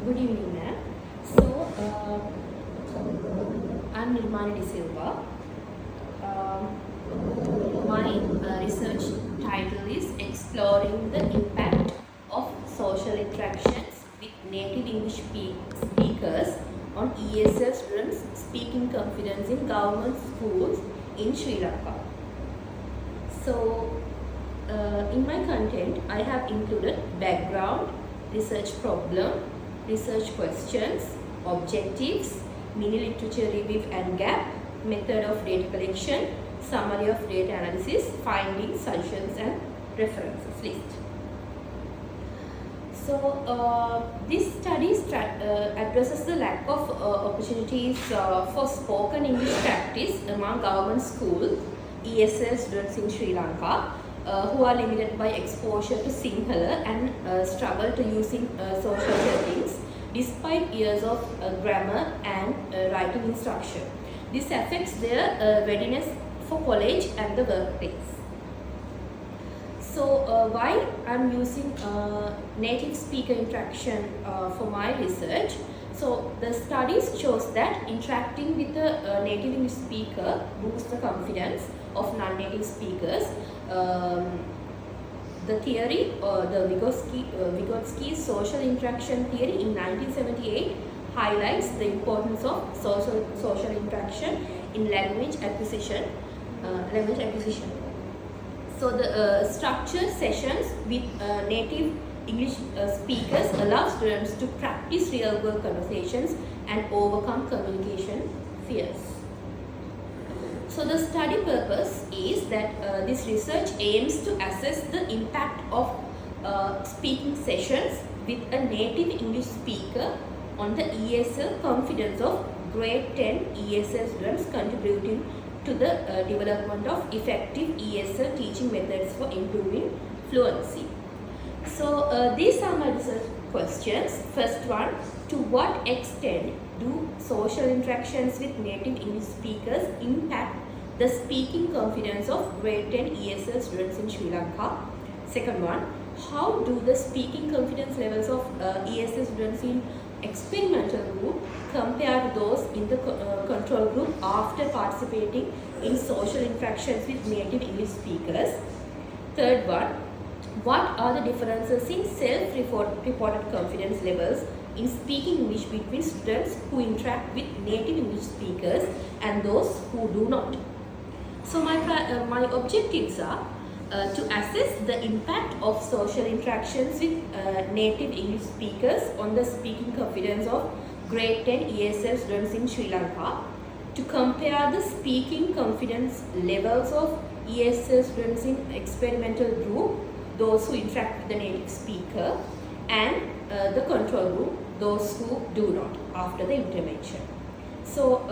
Good evening, ma'am. So, I'm Silva. My research title is Exploring the Impact of Social Interactions with Native English Speakers on ESL Students' Speaking Confidence in Government Schools in Sri Lanka. So, in my content, I have included background, research problem, research questions, objectives, mini literature review and gap, method of data collection, summary of data analysis, findings, suggestions and references list. So this study addresses the lack of opportunities for spoken English practice among government school ESL students in Sri Lanka who are limited by exposure to Sinhala and struggle to using social settings despite years of grammar and writing instruction. This affects their readiness for college and the workplace. So why I'm using native speaker interaction for my research? So the studies shows that interacting with a native English speaker boosts the confidence of non-native speakers. The theory, the Vygotsky's social interaction theory in 1978 highlights the importance of social interaction in language acquisition. So the structured sessions with native English speakers allow students to practice real-world conversations and overcome communication fears. So the study purpose is that this research aims to assess the impact of speaking sessions with a native English speaker on the ESL confidence of grade 10 ESL students, contributing to the development of effective ESL teaching methods for improving fluency. So these are my research questions. First one, to what extent do social interactions with native English speakers impact the speaking confidence of grade 10 ESL students in Sri Lanka? Second one, how do the speaking confidence levels of ESL students in experimental group compare to those in the control group after participating in social interactions with native English speakers? Third one, what are the differences in self-reported confidence levels in speaking English between students who interact with native English speakers and those who do not? So my objectives are to assess the impact of social interactions with native English speakers on the speaking confidence of grade 10 ESL students in Sri Lanka, to compare the speaking confidence levels of ESL students in experimental group, those who interact with the native speaker, and the control group, those who do not after the intervention. So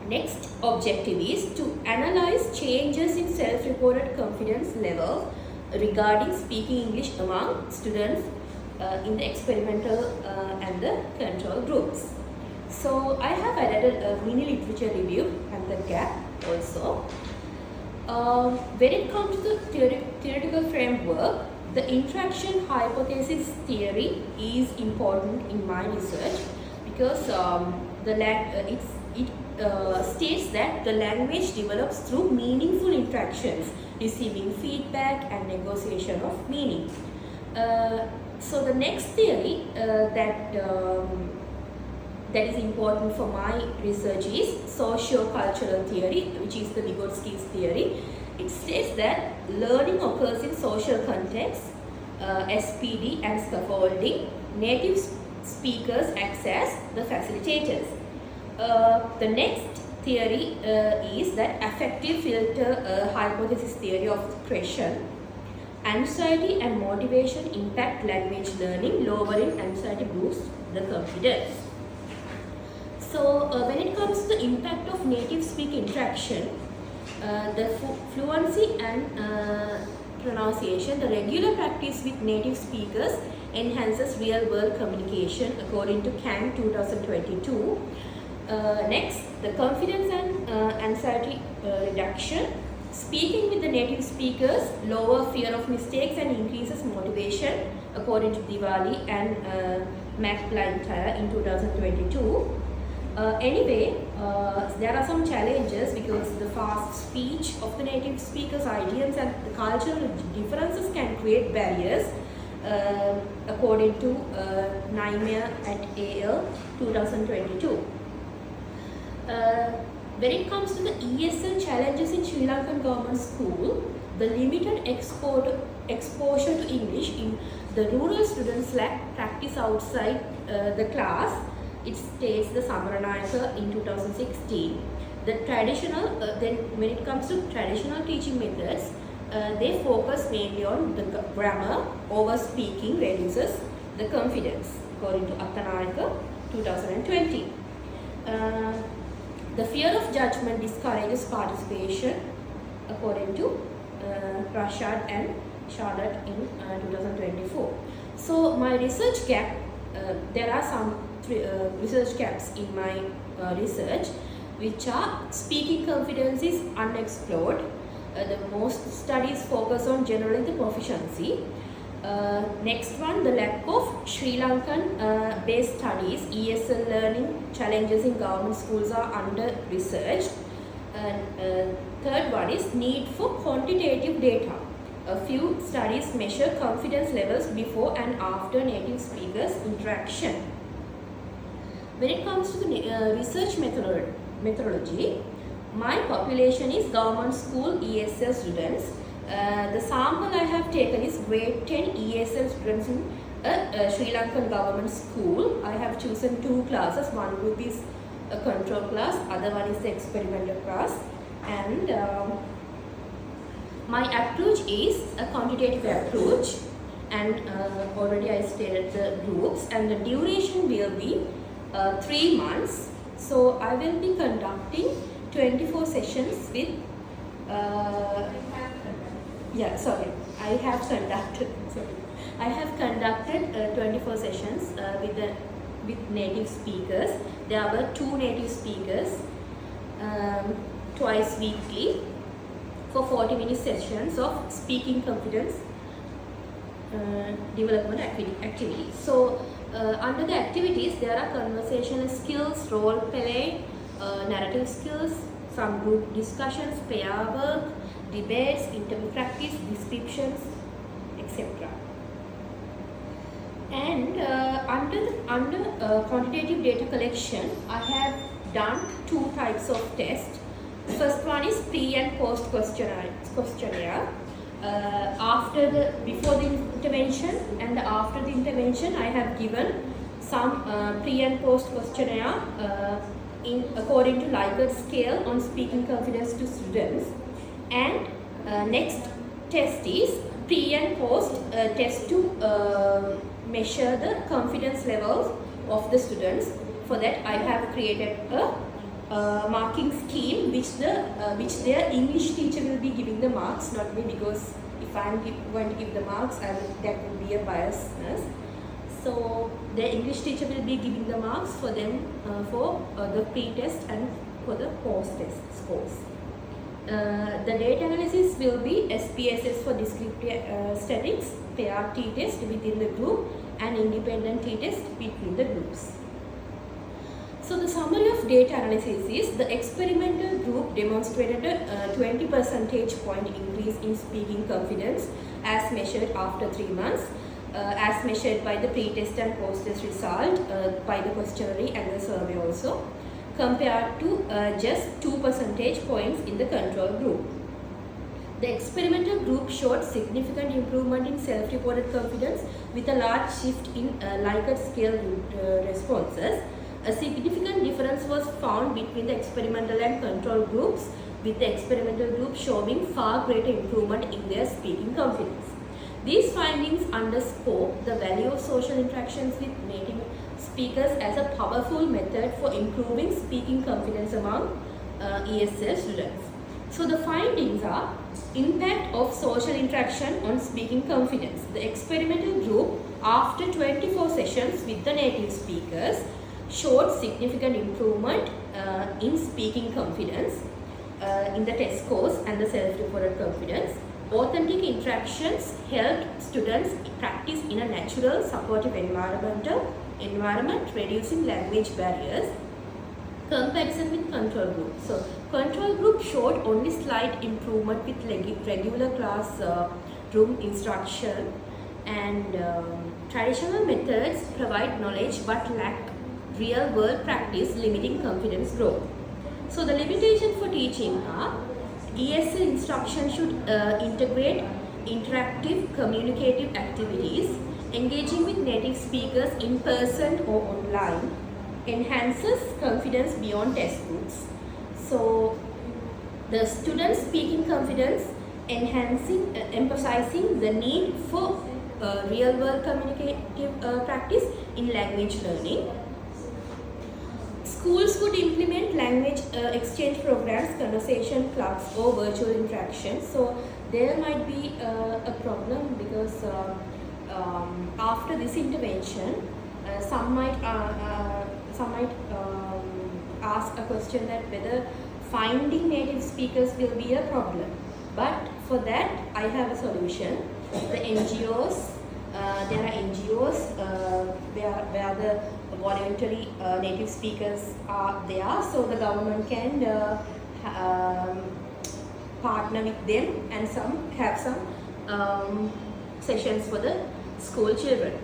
next objective is to analyze changes in self-reported confidence level regarding speaking English among students in the experimental and the control groups. So I have added a mini literature review and the gap also. When it comes to the theoretical framework, the interaction hypothesis theory is important in my research because it states that the language develops through meaningful interactions, receiving feedback and negotiation of meaning. So the next theory that is important for my research is socio-cultural theory, which is the Vygotsky's theory. It states that learning occurs in social contexts, SPD and scaffolding. Native speakers act as the facilitators. The next theory is that affective filter hypothesis theory of the question. Anxiety and motivation impact language learning. Lowering anxiety boosts the confidence. So when it comes to the impact of native speaker interaction, the fluency and pronunciation, the regular practice with native speakers enhances real-world communication according to Kang 2022. Next, the confidence and anxiety reduction. Speaking with the native speakers lower fear of mistakes and increases motivation, according to Diwali and McBlintire in 2022. Anyway, there are some challenges because the fast speech of the native speakers, idioms and the cultural differences can create barriers, according to Naimia et al. 2022. When it comes to the ESL challenges in Sri Lankan government school, the limited exposure to English in the rural students lack practice outside the class. It states the Samaranayaka in 2016. The traditional, then when it comes to traditional teaching methods, they focus mainly on the grammar over speaking reduces the confidence, according to Attanayaka 2020. The fear of judgment discourages participation, according to Rashad and Charlotte in 2024. So my research gap, there are some research gaps in my research, which are speaking confidence is unexplored. The most studies focus on generally the proficiency. Next one, the lack of Sri Lankan based studies, ESL learning challenges in government schools are under researched. Third one is need for quantitative data. A few studies measure confidence levels before and after native speakers interaction. When it comes to the research methodology, my population is government school ESL students. The sample I have taken is grade 10 ESL students in a Sri Lankan government school. I have chosen two classes. One group is a control class, other one is the experimental class. And my approach is a quantitative approach, and already I stated the groups, and the duration will be 3 months. So I will be conducting 24 sessions with I have conducted 24 sessions with native speakers. There were 2 native speakers twice weekly for 40-minute sessions of speaking confidence development activities. So under the activities, there are conversational skills, role play, narrative skills, some group discussions, pair work, debates, interview practice, descriptions, etc. And under quantitative data collection, I have done 2 types of tests. First one is pre and post questionnaire. Before the intervention and after the intervention, I have given some pre and post questionnaire according to Likert scale on speaking confidence to students. And next test is pre and post test to measure the confidence levels of the students. For that, I have created a marking scheme which their English teacher will be giving the marks, not me, because if I am going to give the marks, that would be a biasness. So the English teacher will be giving the marks for them for the pre-test and for the post-test scores. The data analysis will be SPSS for descriptive statics, pair t-test within the group, and independent t-test between the groups. So the summary of data analysis is the experimental group demonstrated a 20 percentage point increase in speaking confidence as measured after 3 months, as measured by the pre-test and post-test result by the questionnaire and the survey also, compared to just 2 percentage points in the control group. The experimental group showed significant improvement in self-reported confidence with a large shift in Likert scale responses. A significant difference was found between the experimental and control groups, with the experimental group showing far greater improvement in their speaking confidence. These findings underscore the value of social interactions with native speakers as a powerful method for improving speaking confidence among ESL students. So the findings are impact of social interaction on speaking confidence. The experimental group, after 24 sessions with the native speakers, showed significant improvement in speaking confidence. in the test scores and the self-reported confidence. Authentic interactions help students practice in a natural, supportive environment, reducing language barriers. Comparison with control group. So, control group showed only slight improvement with regular class room instruction, and traditional methods provide knowledge but lack real world practice, limiting confidence growth. So the limitation for teaching are ESL instruction should integrate interactive communicative activities, engaging with native speakers in person or online, enhances confidence beyond textbooks. So the students' speaking confidence, emphasizing the need for real-world communicative practice in language learning. Schools could implement language exchange programs, conversation clubs, or virtual interactions. So there might be a problem because after this intervention, some might ask a question that whether finding native speakers will be a problem. But for that, I have a solution. The NGOs, there are NGOs where the voluntary native speakers are there, so the government can partner with them and have some sessions for the school children.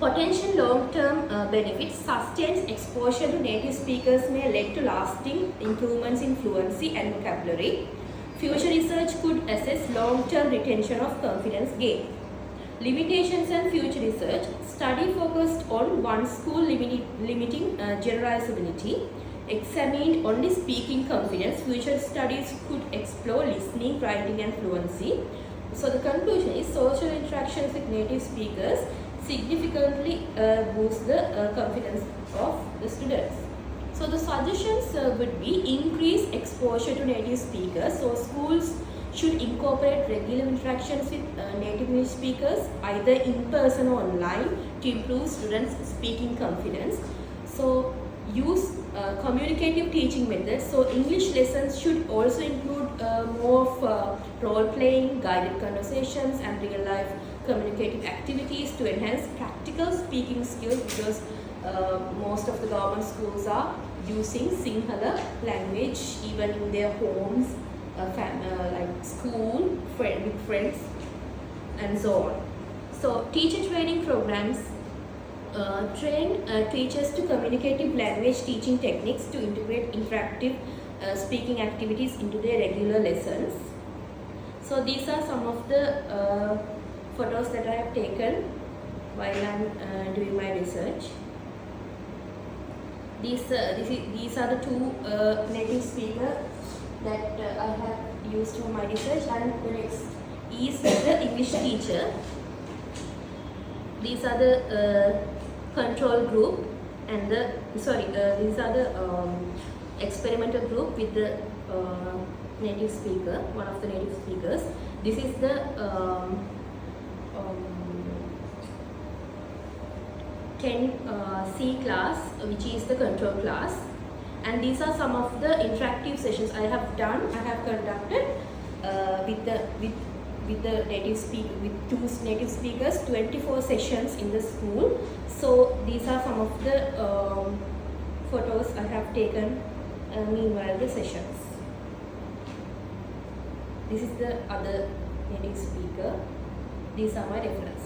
Potential long-term benefits: sustained exposure to native speakers may lead to lasting improvements in fluency and vocabulary. Future research could assess long-term retention of confidence gain. Limitations and future research: study focused on one school limiting generalizability, examined only speaking confidence. Future studies could explore listening, writing and fluency. So the conclusion is social interactions with native speakers significantly boost the confidence of the students. So the suggestions would be increase exposure to native speakers. So schools should incorporate regular interactions with native English speakers, either in person or online, to improve students' speaking confidence. So use communicative teaching methods. So English lessons should also include more of role-playing, guided conversations and real-life communicative activities to enhance practical speaking skills, because most of the government schools are using Sinhala language even in their homes, like school, with friends and so on. So teacher training programs train teachers to communicative language teaching techniques to integrate interactive speaking activities into their regular lessons. So these are some of the photos that I have taken while I'm doing my research. These are the two native speakers that I have used for my research, and the next is the English teacher. These are the control group and these are the experimental group with the native speaker, one of the native speakers. This is the 10C class, which is the control class, and these are some of the interactive sessions I have conducted with the native two native speakers, 24 sessions in the school. So these are some of the photos I have taken meanwhile the sessions. This is the other native speaker. These are my references.